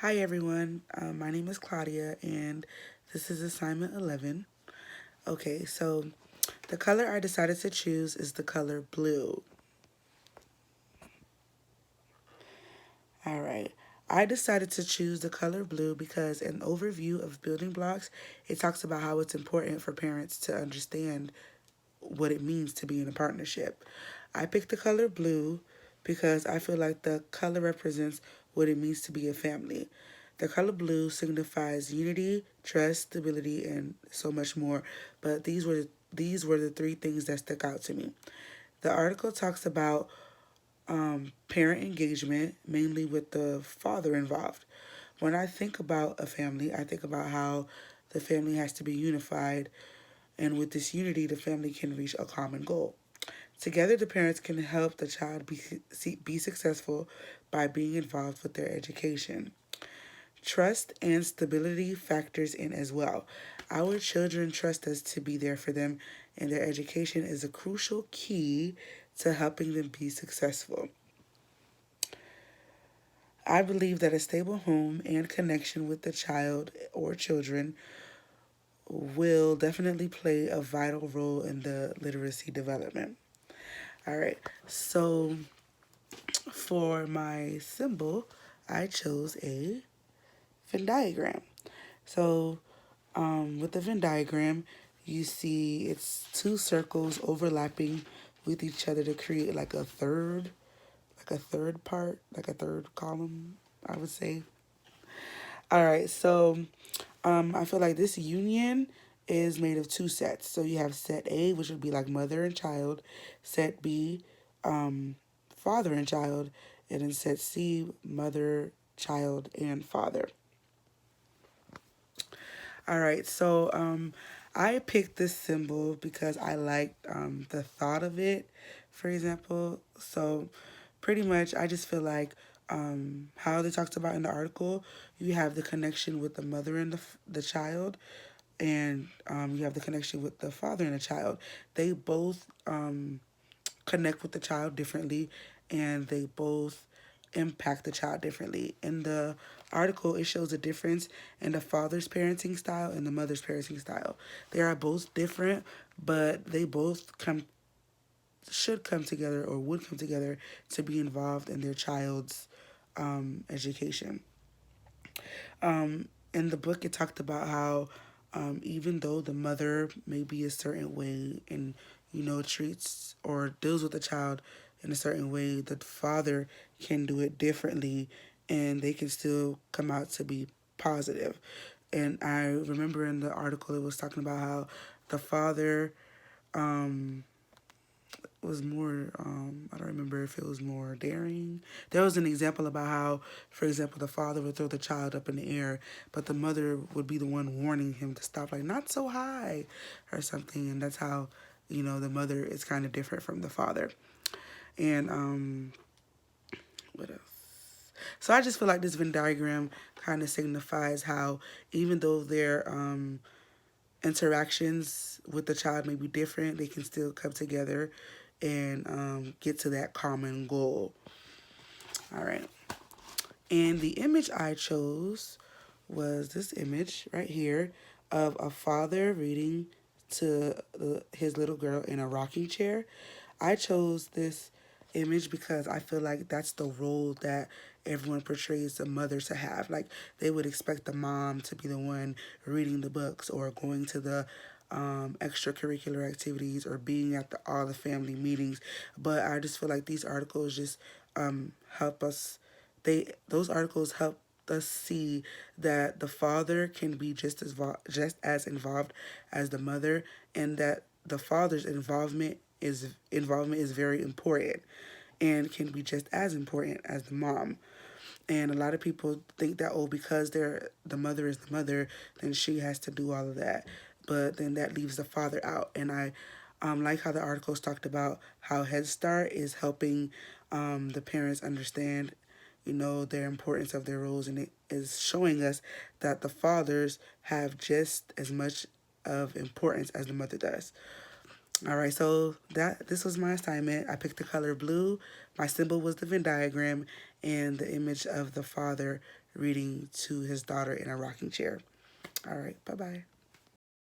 Hi everyone, my name is Claudia and this is assignment 11. Okay, so the color I decided to choose is the color blue. Alright, I decided to choose the color blue because an overview of building blocks, it talks about how it's important for parents to understand what it means to be in a partnership. I picked the color blue because I feel like the color represents what it means to be a family. The color blue signifies unity, trust, stability, and so much more. But these were the three things that stuck out to me. The article talks about parent engagement, mainly with the father involved. When I think about a family, I think about how the family has to be unified, and with this unity, the family can reach a common goal. Together, the parents can help the child be successful by being involved with their education. Trust and stability factors in as well. Our children trust us to be there for them, and their education is a crucial key to helping them be successful. I believe that a stable home and connection with the child or children will definitely play a vital role in the literacy development. All right, so for my symbol, I chose a Venn diagram. So, with the Venn diagram, you see it's two circles overlapping with each other to create like a third part, like a third column, I would say. All right, so I feel like this union is made of two sets. So you have set A, which would be like mother and child, set B, father and child, and then set C, mother, child, and father. All right, so I picked this symbol because I liked the thought of it, for example. So pretty much, I just feel like how they talked about in the article, you have the connection with the mother and the child, and you have the connection with the father and the child. They both connect with the child differently, and they both impact the child differently. In the article, it shows a difference in the father's parenting style and the mother's parenting style. They are both different, but they both come should come together or would come together to be involved in their child's education. In the book, it talked about how even though the mother may be a certain way and treats or deals with the child in a certain way, the father can do it differently, and they can still come out to be positive. And I remember in the article it was talking about how the father um, was more I don't remember if it was more daring. There was an example about how, for example, the father would throw the child up in the air, but the mother would be the one warning him to stop, like not so high or something. And that's how the mother is kind of different from the father. And what else? So I just feel like this Venn diagram kind of signifies how even though their interactions with the child may be different, they can still come together and get to that common goal. All right. And the image I chose was this image right here of a father reading to his little girl in a rocking chair. I chose this image because I feel like that's the role that everyone portrays the mother to have. Like they would expect the mom to be the one reading the books or going to the extracurricular activities or being at all the family meetings. But I just feel like these articles just help us. Those articles help us see that the father can be just as involved as the mother, and that the father's involvement is very important and can be just as important as the mom. And a lot of people think that, oh, because the mother is the mother, then she has to do all of that. But then that leaves the father out. And I like how the articles talked about how Head Start is helping the parents understand, their importance of their roles, and it is showing us that the fathers have just as much of importance as the mother does. All right, so this was my assignment. I picked the color blue. My symbol was the Venn diagram, and the image of the father reading to his daughter in a rocking chair. All right, bye-bye.